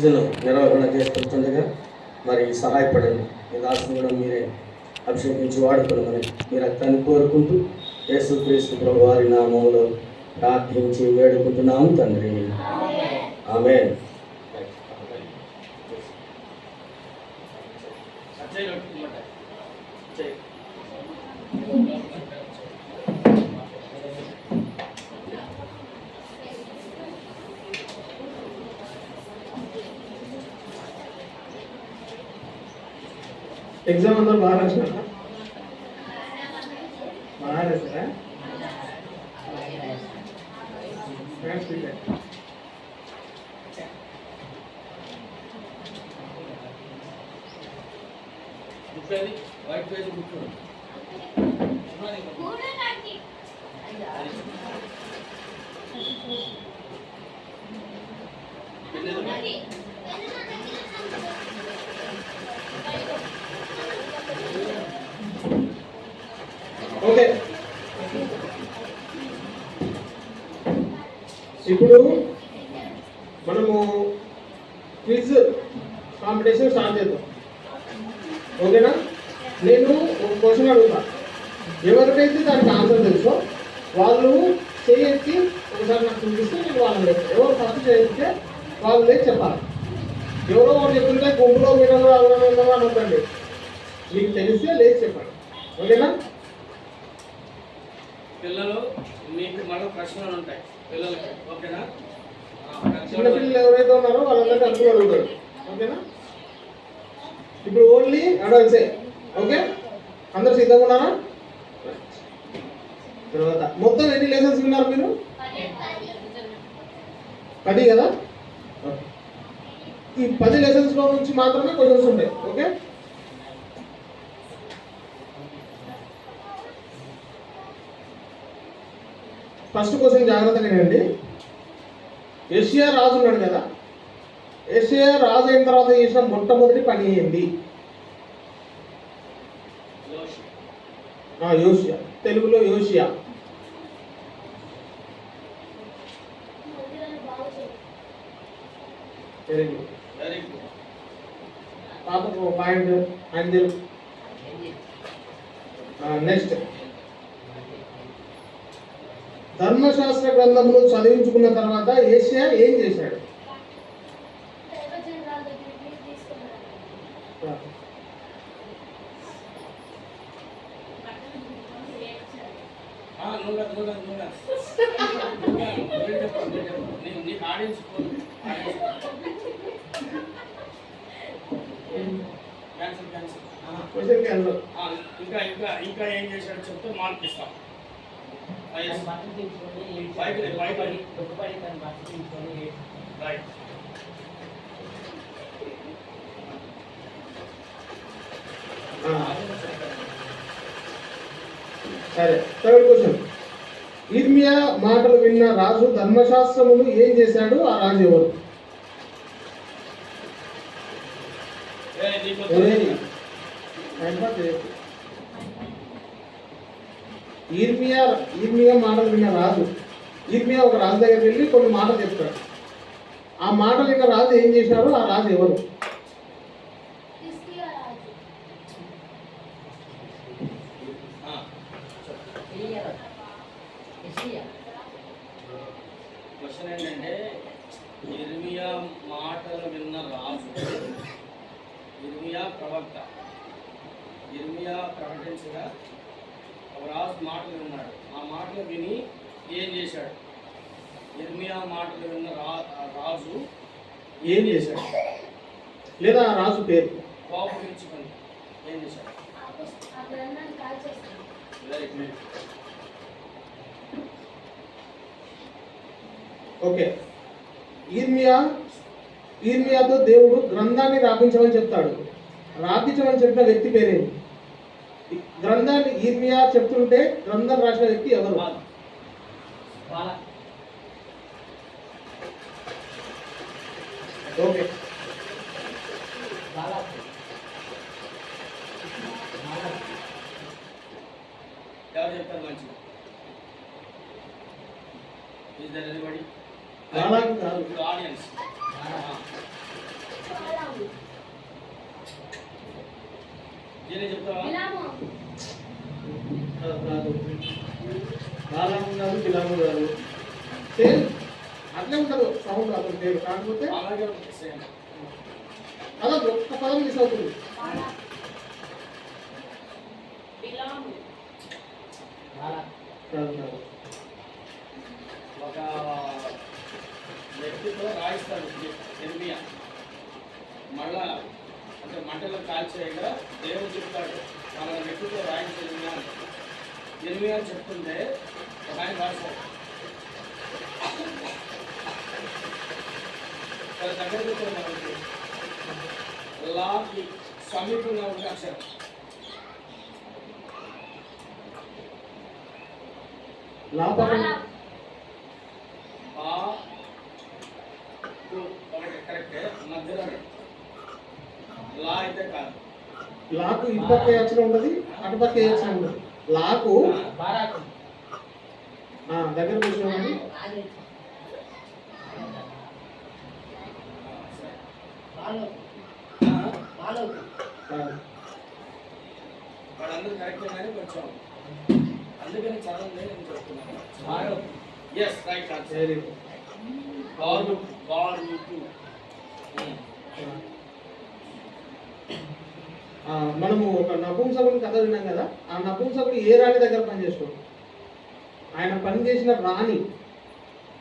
నిర్వహణ చేస్తుండగా మరి సహాయపడండి. ఈ దాసుని కూడా మీరే అభిషేకించి వాడుకోమని మీ రక్తాన్ని కోరుకుంటూ యేసుక్రీస్తు ప్రభు వారి నామములో ప్రార్థించి వేడుకుంటున్నాము తండ్రి. ఆమేన్. ఎగ్జామ్ అందరూ బాగా రాసినారా? బాగా రాసారా? వైట్ పేజ్ కూర్చోండి. ఓకే, ఇప్పుడు మనము క్విజ్ కాంపిటీషన్ స్టార్ట్ చేద్దాం. ఓకేనా? నేను ఒక క్వశ్చన్ అడుగుతా, ఎవరికైతే దానికి ఆన్సర్ తెలుసో వాళ్ళు చేయెత్తి ఒకసారి నాకు చూపిస్తే నేను వాళ్ళని చెప్తాను. ఎవరు ఫస్ట్ చేస్తే వాళ్ళు లేచి చెప్పాలి. ఎవరో ఒకటి చెప్తుంటే గుంపులో వినరు అవ్వడం అని వద్దండి, మీకు తెలిస్తే లేచి చెప్పండి. ఓకేనా? పిల్లలు మీకు మరో ప్రశ్నలు ఉంటాయి పిల్లలకి. ఓకేనా? చిన్నపిల్లలు ఎవరైతే ఉన్నారో వాళ్ళందరికీ అనుకుని అడుగుతారు. ఓకేనా? ఇప్పుడు ఓన్లీ అడల్ట్సే. ఓకే, అందరు సిద్ధంగా ఉన్నారా? తర్వాత మొత్తం ఎన్ని లెసన్స్ విన్నారు మీరు? 10 కదా? ఈ 10 లెసన్స్ లో నుంచి మాత్రమే క్వశ్చన్స్ ఉంటాయి. ఓకే, ఫస్ట్ క్వశ్చన్ జాగ్రత్తగా వినండి. ఏషియా రాజు ఉన్నాడు కదా, ఏషియా రాజు అయిన తర్వాత చేసిన మొట్టమొదటి పని ఏంటి? యోషియా, తెలుగులో యోషియా. Very good, very good. పాపకు పాయింట్ అంజల్. నెక్స్ట్, ధర్మశాస్త్ర గ్రంథములు చదివించుకున్న తర్వాత ఏషియా ఏం చేశాడు? ఇంకా ఇంకా ఇంకా ఏం చేశాడు చెప్తే మార్క్ ఇస్తాం. సరే, థర్డ్ క్వశ్చన్. ఇర్మియా మాటలు విన్న రాజు ధర్మశాస్త్రమును ఏం చేశాడు? ఆ రాజు ఎవరు? ఇర్మియా మాటలు విన్న రాజు, ఇర్మియా ఒక రాజు దగ్గరికి వెళ్ళి కొన్ని మాటలు చెప్తాడు. ఆ మాటలు విన్న రాజు ఏం చేశాడు? ఆ రాజు ఎవరు? క్వశ్చన్ ఏంటంటే, ఇర్మియా మాటలు విన్న రాజు, ఇర్మియా ప్రవక్త, ఇర్మియా ప్రకటించగా ఒక రాజు మాటలు విన్నాడు. ఆ మాటలు విని ఏం చేశాడు? ఇర్మియా మాటలు విన్న రాజు ఏం చేశాడు? లేదా ఆ రాజు పేరు? కోపగించుకొని ఏం చేశాడు? Very good. ఓకే, ఇర్మియాతో దేవుడు గ్రంథాన్ని రాపించమని చెప్తాడు. రాపించమని చెప్పిన వ్యక్తి పేరేంటి? గ్రంథాన్ని ఇర్మియా చెప్తుంటే గ్రంథం రాసిన వ్యక్తి ఎవరు? ఓకే, ఎవరు చెప్తారు మంచిగా? Is there anybody? Audience. Anjani చెప్తావా? కాదు, బాలము కాదు, బిలాము కాదు. సేమ్ అట్లే ఉంటారు సౌండ్ అతని పేరు. కాకపోతే అలాగే ఉంటుంది సేమ్. అలా ఒక్క పదం మిస్ అవుతుంది. కాదు కాదు. ఒక వ్యక్తితో రాయిస్తాడు ఎర్మియా. మళ్ళా అంటే మంటలో కాల్చేయగా దేవుడు చెప్తాడు మన వ్యక్తితో రాయించే ఎర్మియా అని చెప్తుంటే ఒక ఆయన రాస్తాడు. దగ్గరికి వచ్చే మనకి లాకి సమీపంగా ఉండే అక్షరం లాభం కరెక్టే, మధ్యలో లా అయితే కాదు. లాకు ఇటుపక్క వేయాల్సిన ఉంటుంది, అటుపక్క వేయాల్సిన ఉంటుంది. లాకు దగ్గర కూర్చోండి. వాళ్ళందరూ కరెక్టే కానీ కొంచెం అందుకని చదవండి నేను చెప్తున్నాను. Yes right answer. మనము ఒక నపుంసకుని కథ విన్నాం కదా. ఆ నపుంసకుడు ఏ రాణి దగ్గర పనిచేస్తాడు? ఆయన పనిచేసిన రాణి,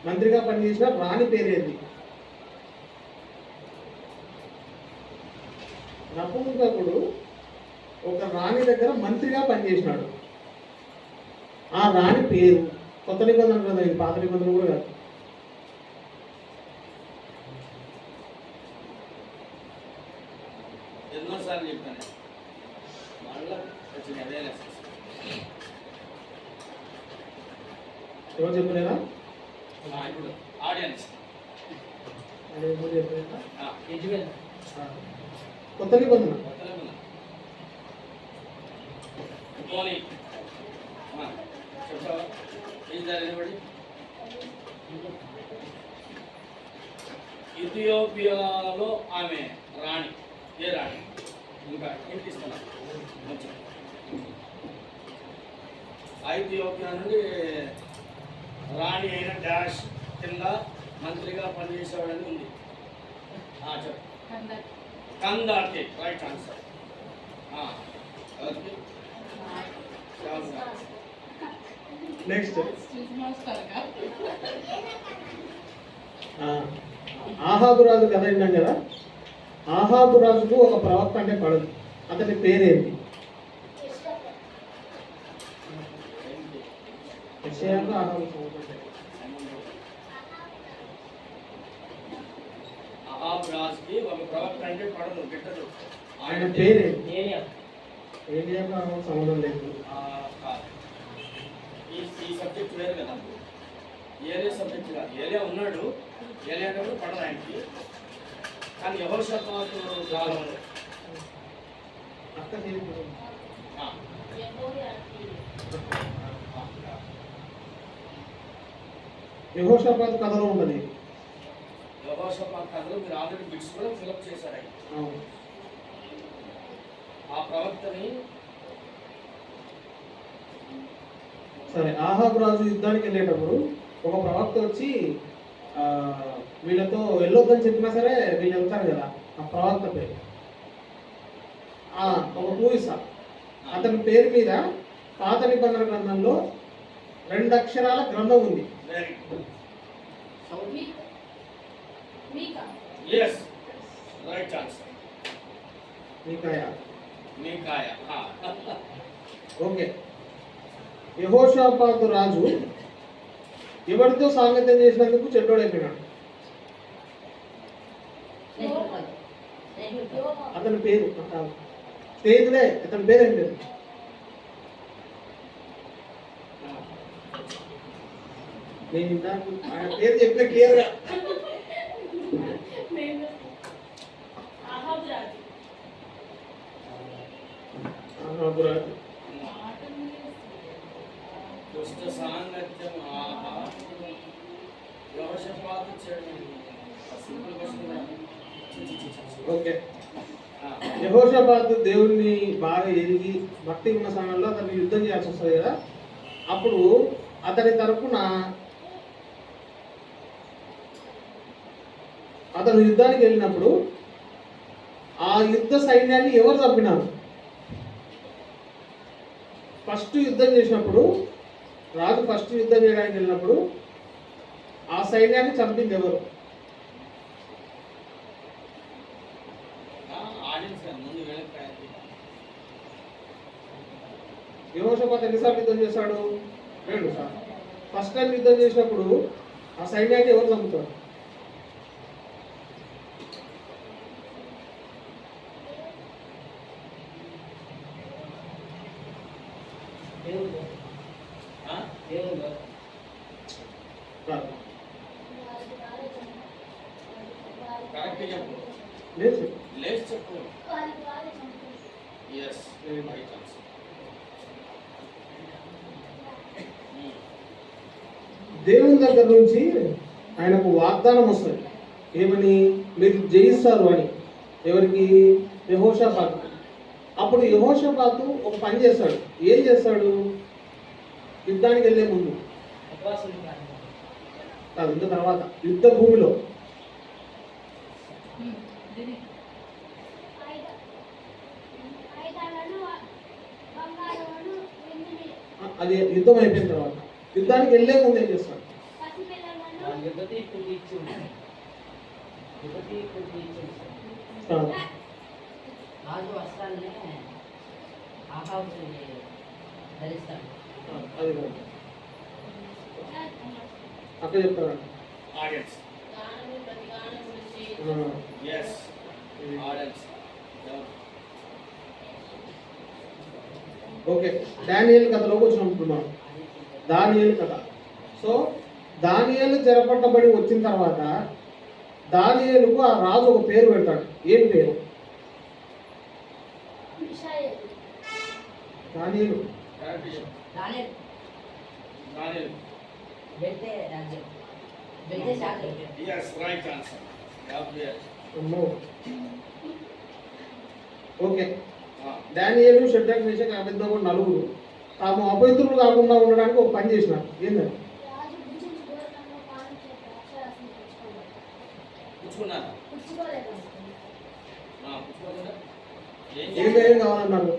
మంత్రిగా పనిచేసిన రాణి పేరేది? నపుంసకుడు ఒక రాణి దగ్గర మంత్రిగా పనిచేసినాడు. ఆ రాణి పేరు కొత్త నిబంధన కదా, ఇది పాత నిబంధన కూడా కాదు. ఎన్నోసార్లు చెప్పాను మళ్ళీ వచ్చిన అదే ఎవరు చెప్పలేదా? ఇప్పుడు ఆడియన్స్ కొత్త నిబంధన పోనీ చెప్తావా ఏం జరిగినబడి? ఇథియోపియాలో ఆమె రాణి. ఏ రాణి? ఇంకా ఏంటి ఇస్తున్నా మంచి ఐథియోపియా నుండి రాణి అయిన డాష్ కింద మంత్రిగా పనిచేసేవాడని ఉంది. చెప్పు. కందార్తి రైట్ ఆన్సర్. నెక్స్ట్ ఆహాబు రాజు కథ విన్నాం కదా. ఆహాబు రాజుకు ఒక ప్రవక్త అంటే పడదు. అతని పేరేంటి? అహాబ్ రాజుకి ఒక ప్రవక్త అంటే పడదు, గిట్టదు. ఆయన పేరేంటి? ఏలియాకు సంబంధం లేదు. ఈ సబ్జెక్ట్ వేరు కదా, ఏలియా సబ్జెక్ట్ కాదు. ఏలియా ఉన్నాడు, ఏలియా అంటే పడదు ఆయనకి. కానీ యెహోషాపాతు కాలంలో యెహోషాపాతు కథలో ఉన్నది. యెహోషాపాతు కథలో మీరు ఆల్రెడీ బిట్స్ కూడా ఫిలప్ చేశారు. ఆ ప్రవక్తని సరే, ఆహాబు రాజు యుద్ధానికి వెళ్ళేటప్పుడు ఒక ప్రవక్త వచ్చి వీళ్ళతో వెళ్ళొద్దని చెప్పినా సరే వీళ్ళు వెళ్తారు కదా. ఆ ప్రవక్త పేరు ఒక పూయిస్తా. అతని పేరు మీద పాత నిబంధన గ్రంథంలో 2 అక్షరాల గ్రంథం ఉంది. మీకాయ. ఓకే. యెహోషాపాతు రాజు ఎవరితో సాంగత్యం చేసినందుకు చెడ్డోడైపోయినాడు? అతని పేరు స్నేహితుడే. అతని పేరు ఏం పేరు? నేను ఇందాక ఆయన పేరు చెప్పిన క్లియర్గా. ఆహాబు రాజు. దుష్ట సాంగత్యం. ఓకే. యెహోషాపాతు దేవుణ్ణి బాగా ఎరిగి భక్తి ఉన్న సమయంలో అతను యుద్ధం చేయాల్సి వస్తుంది కదా. అప్పుడు అతని తరపున అతను యుద్ధానికి వెళ్ళినప్పుడు ఆ యుద్ధ సైన్యాన్ని ఎవరు చంపినారు? ఫస్ట్ యుద్ధం చేసినప్పుడు రాజు ఫస్ట్ యుద్ధం చేయడానికి వెళ్ళినప్పుడు ఆ సైన్యాన్ని చంపింది ఎవరు? యెహోషాపాతు ఎన్నిసార్లు యుద్ధం చేశాడు? 2 సార్లు. ఫస్ట్ టైం యుద్ధం చేసినప్పుడు ఆ సైన్యాన్ని ఎవరు చంపుతారు? కాదు. లేదు చెప్పు. దేవుని దగ్గర నుంచి ఆయనకు వాగ్దానం వస్తుంది. ఏమని? మీరు జయిస్తారు అని. ఎవరికి? యెహోషాపాతు. అప్పుడు యెహోషాపాతు ఒక పని చేస్తాడు. ఏం చేస్తాడు? యుద్ధానికి వెళ్ళే ముందు కాదు, యుద్ధ తర్వాత, యుద్ధ భూమిలో అది యుద్ధం అయిపోయిన తర్వాత యుద్ధానికి వెళ్ళే ముందు ఏం చేస్తాడు? రాజు వస్త్రాన్ని ధరిస్తాడు. అది అక్కడ చెప్తాడు. ఓకే, దానియేలు కథలోకి వచ్చినప్పుడు దానియేలు కథ. సో దానియేలు చెరపట్టబడి వచ్చిన తర్వాత దానియేలుకు ఆ రాజు ఒక పేరు పెడతాడు. ఏం పేరు? దానియేలు. ఓకే, దానియేలు, షడ్రక్, మేషక్, అబేద్నెగో నలుగురు తాము అపవిత్రులు కాకుండా ఉండడానికి ఒక పని చేసినారు. ఏంటంటే ఏం కావాలన్నారు?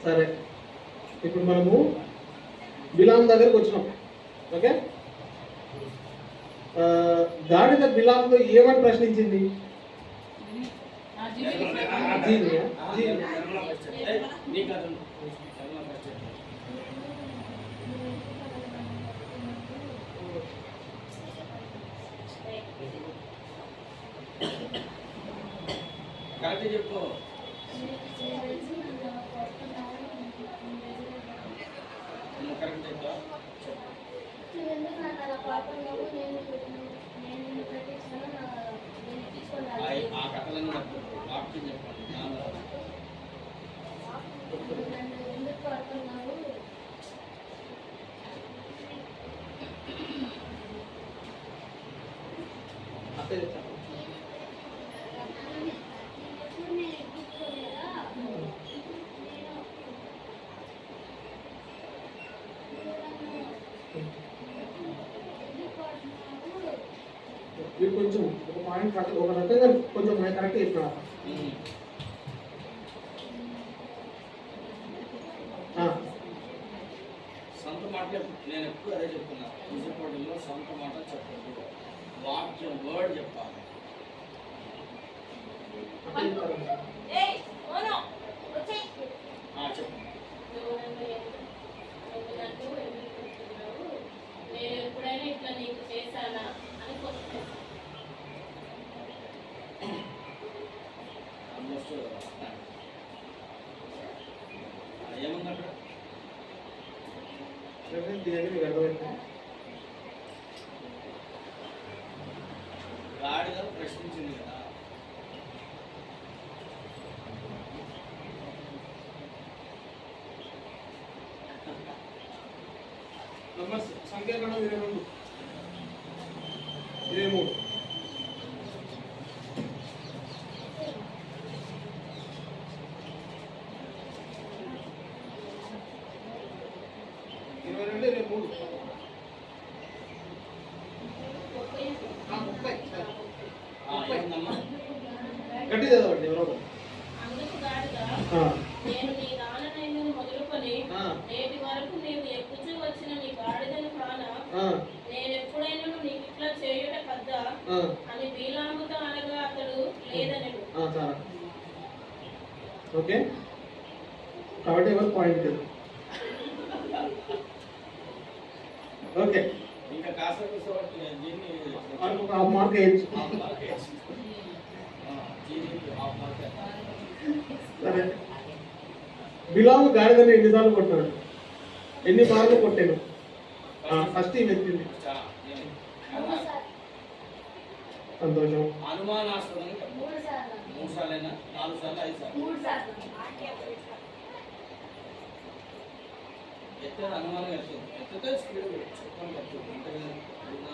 సరే, ఇప్పుడు మనము బిలాం దగ్గరికి వచ్చినాం. ఓకే, గాడిద బిలాంతో ఏమని ప్రశ్నించింది? కరెక్ట్ చెప్పు. కరెక్ట్ చెప్తా. ఆ కథలను వాక్యం చెప్పండి. మీరు కొంచెం ఒక పాయింట్ ఒక రకంగా కొంచెం కరెక్ట్ చెప్పినారు. సొంత మాటలే నేను ఎప్పుడు అదే చెప్తున్నా. విజయపూడిలో సొంత మాట చెప్పదు, వాక్యం వర్డ్ చెప్పాలి. చెప్పు. నేను ఎప్పుడైనా ఇట్లా నీకు చేశానా అని ఆల్మోస్ట్ ఏముంది అక్కడ? గాడిగా ప్రశ్నించింది కదా. సంఖ్యాకాండం 22. 23. ఏందమ్మా? గట్టి చదవండి ఎవరో ఒకరు. అందుకు గాడిద, ఆ, నేను నీ దాననైనను మొదలుకొని ఆ, నేటి వరకు నీవు ఎక్కుచూ వచ్చిన నీ గాడిదను కానా, ఆ, నేనెప్పుడైనా నీకు ఇట్లా చేయుట కద్దా ఆ, అని బీలాముతో అనగా అతడు లేదనడు. చాలా ఓకే. కాబట్టి ఎవరు పాయింట్ లేదు. ఓకే, ఇంకా కాస్త కూర్చోబట్టి దీన్ని వాళ్ళకి ఒక హాఫ్ మార్క్ వేయచ్చు. హాఫ్ మార్క్ వేసి. దీనికి హాఫ్ మార్క్ వేయాలి. సరే, బిలాము గాడిదని ఎన్నిసార్లు కొట్టాడు? ఎన్ని మార్లు కొట్టాను? ఫస్ట్ ఈ వ్యక్తిని. సంతోషం. అనుమానాస్పదంగా చెప్పు. 3 సార్లైనా 4 సార్లు 5 సార్లు ఎత్తే అనుమానం ఎత్తితే స్పీడ్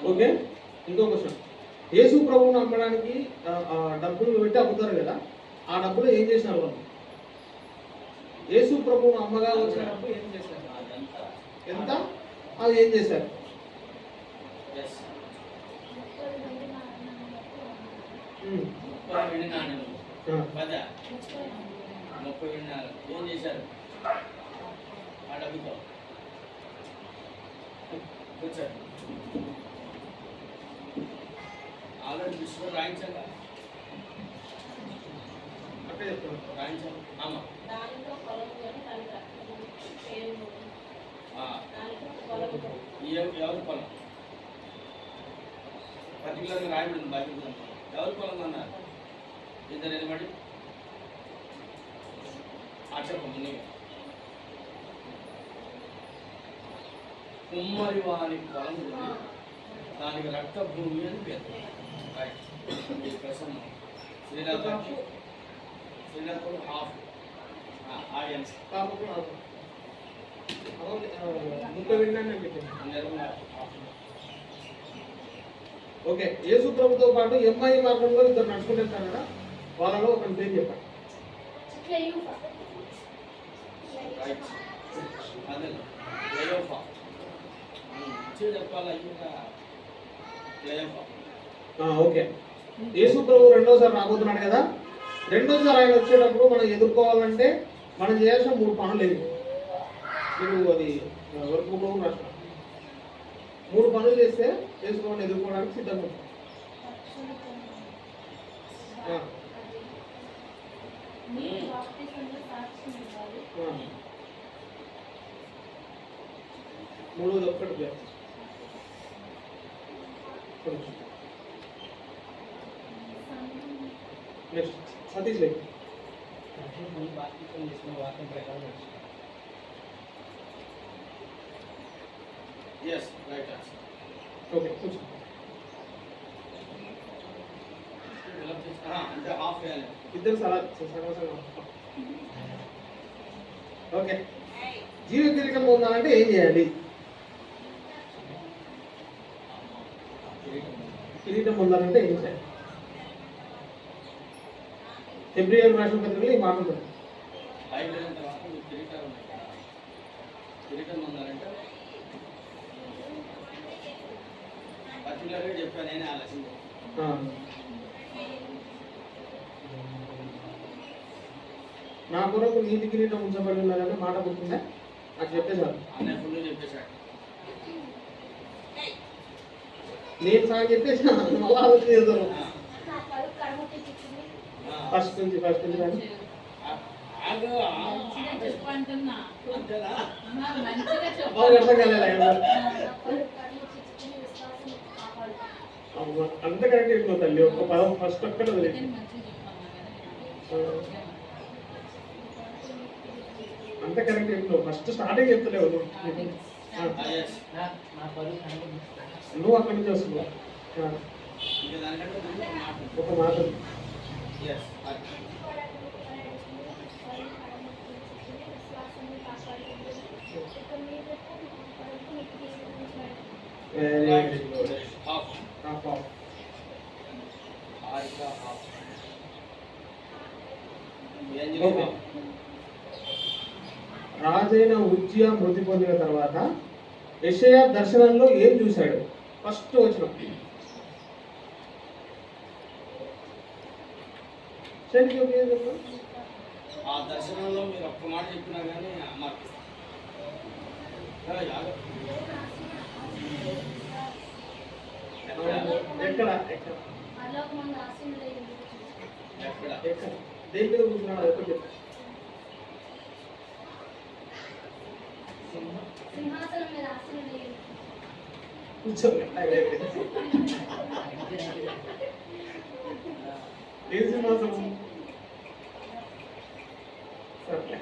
ఓకే, ఇంకో క్వశ్చన్. యేసు ప్రభువుని అమ్మడానికి డబ్బులు పెట్టి అమ్ముతారు కదా, ఆ డబ్బులు ఏం చేసినారు వాళ్ళు? యేసు ప్రభువుని అమ్మగా వచ్చిన డబ్బు ఏం చేశారు? అదంతా ఎంత? అది ఏం చేశారు? ఎస్ ఉమ్, 30 వెండి నాణ్యాలు ఆ, 10 30 వెండి నాణ్యాలు ఏం చేశారు ఆ డబ్బుతో? కూర్చోండి. ఆల్రెడీ దృష్టిలో రాయించాక అట్టే చెప్తాను. రాయించాను అమ్మ దానితో పొలముకొని కనుక పేరు దానితో పొలముతో ఎవరి పొలం పర్టికులర్గా రాయబడింది బైబిల్ ఎవరి పొలం అన్నారు? ఇద్దరు ఎనిమిది చెప్పండి నీవు. కుమ్మరి వారి పొలం ఉంది, దానికి రక్త భూమి అని పేరు. రైట్, ఈ ప్రశ్న శ్రీలంకకి శ్రీలంకలో హాఫ్ ఆడియన్స్ కాబట్టి 30 విన్నాను నేను చెప్పాను. హాఫ్. ఓకే, యేసు ప్రభుతో పాటు ఎంఐ మార్గంలో ఇద్దరు నడుచుకుంటూ వెళ్తారు కదా, వాళ్ళలో ఒక పేరు చెప్పండి. రైట్, అదే క్లయోఫా. చెప్పాలా ఇంకా క్లయోఫా. ఓకే, యేసు ప్రభు రెండోసారి రాబోతున్నాడు కదా, రెండోసారి ఆయన వచ్చేటప్పుడు మనం ఎదుర్కోవాలంటే మనం చేయాల్సిన 3 పనులు ఏవి? మీరు అది వర్క్ రాష్ట్రం 3 పనులు చేస్తే యేసు ప్రభుని ఎదుర్కోవడానికి సిద్ధంగా ఉంటాం. మూడోది ఒక్కటి పేరు. నెక్స్ట్ సతీష్ లేక్. Yes right answer. ఓకే, కూర్చో. అంటే హాఫ్ వేయాలి. ఇద్దరు ఓకే, జీవ కిరీటం పొందాలంటే ఏం చేయాలి? కిరీటం పొందాలంటే ఏం చేయాలి? ఫిబ్రవరి రాష్ట్ర పత్రికలో ఈ మాట ఉంటుంది. బైబిల్ అయిన తర్వాత మీకు కిరీటాలు ఉన్నాయి కదా, కిరీటం ఉండాలంటే పర్టికులర్గా చెప్పాను నేనే ఆలోచన. నా కొరకు నీతి కిరీటం ఉంచబడి ఉన్నదంటే మాట గుర్తుందా? నాకు చెప్పేశారు. అన్నయ్య ఫుల్ చెప్పేశాడు. నేను సగం చెప్పేసిన మళ్ళీ ఆలోచన చేస్తాను. ఫస్ట్ నుంచి కానీ అంతేనా? అర్థం కాలేదు. అంత కరెక్ట్ చెప్పిన తల్లి, ఒక పదం ఫస్ట్ ఒక్కటే వదిలేదు. అంత కరెక్ట్ చెప్పినావు, ఫస్ట్ స్టార్టింగ్ చెప్తలేవు నువ్వు అక్కడి నుంచి వస్తున్నావు. ఇంకా దానికంటే ముందు ఒక మాట ఉంది. ఒక మాట yes very half. Good. Okay. రాజైన ఉజ్జియా మృతి పొందిన తర్వాత యెషయా దర్శనంలో ఏం చూశాడు? ఫస్ట్ వచ్చిన ఆ దర్శనంలో మీరు ఒక్క మాట చెప్పినా కానీ మాకు ఎక్కడ పరలోకమందు ఆసీనుడై ఉండుట చూశాను. ఎక్కడ ఎక్కడ దేని మీద కూర్చున్నాడు? ఎక్కడ చెప్పు. సింహాసనం మీద ఆసీనుడై ఉండుట. కూర్చోండి. ఏం సింహాసనం? సరే.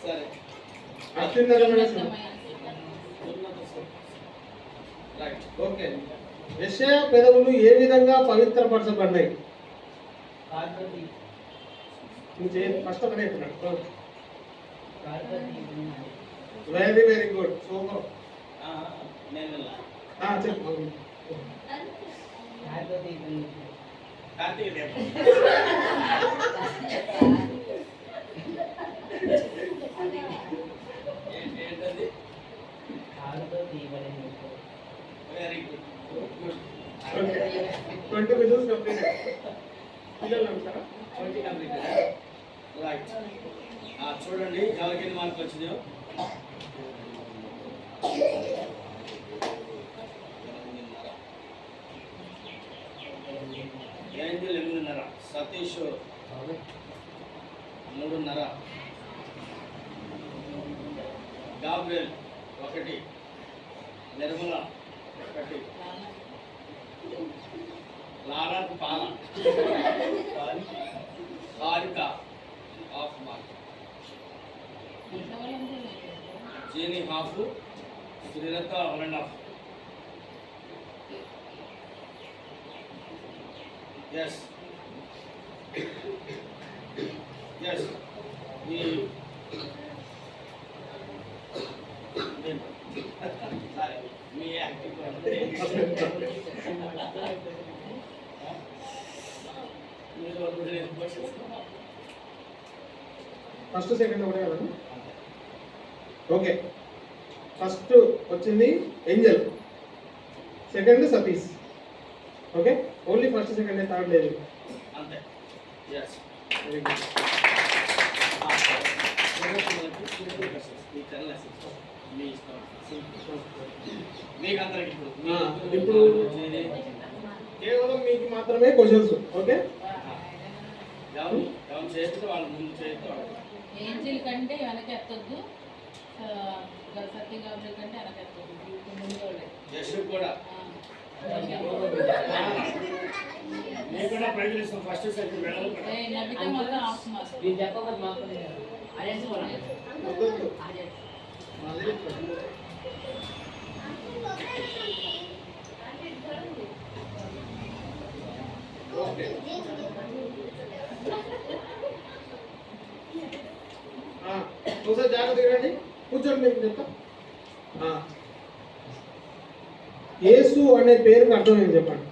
సరే అత్యున్నతమైన సింహాసనం. రైట్. ఓకే. యెషయా పెదవులు ఏ విధంగా పవిత్రపరచబడ్డాయి? ఫస్ట్ ఒకటే చెప్తున్నాడు. Very very good, super. నేను చెప్పు. కార్తీక దీపం. ఏంటది? Very good. Good. Okay. 20 minutes complete. పిల్లలు ఉంటారా? 20 కంప్లీట్. రైట్. చూడండి ఎవరికి ఎన్ని మార్కులు వచ్చినాయో. ఏంజల్ 8.5, సతీష్ 3.5, గాబ్రియల్ 1, నిర్మల 1, లారాకు పాల, హారిక హాఫ్ మార్క్, జీని half, Srilatha 1.5. Yes. Yes. Me acting. First second ఒకటే కదా? ఓకే. ఫస్ట్ వచ్చింది Angel, second Satish. Okay, only first second, third లేదు. అంతే. Yes. Very good. ఇప్పుడు కేవలం మీకు మాత్రమే క్వశ్చన్స్. ఓకే, ఎవరు చేస్తే వాళ్ళు ముందు చేస్తే ఏంజిల్ కంటే వెనకెత్తొద్దు, సత్య గాబ్రియల్ కంటే వెనకెత్తొద్దు, ముందు వాళ్ళే. యశ్ కూడా మీకు కూడా ప్రైజ్ ఇస్తాం. ఫస్ట్ సెకండ్ నవ్వితే మొత్తం హాఫ్ మార్క్స్. ఓకే. ఒకసారి జాగ్రత్తగా రండి, కూర్చోండి, మీకు చెప్తా. యేసు అనే పేరుకి అర్థం ఏంటి చెప్పండి?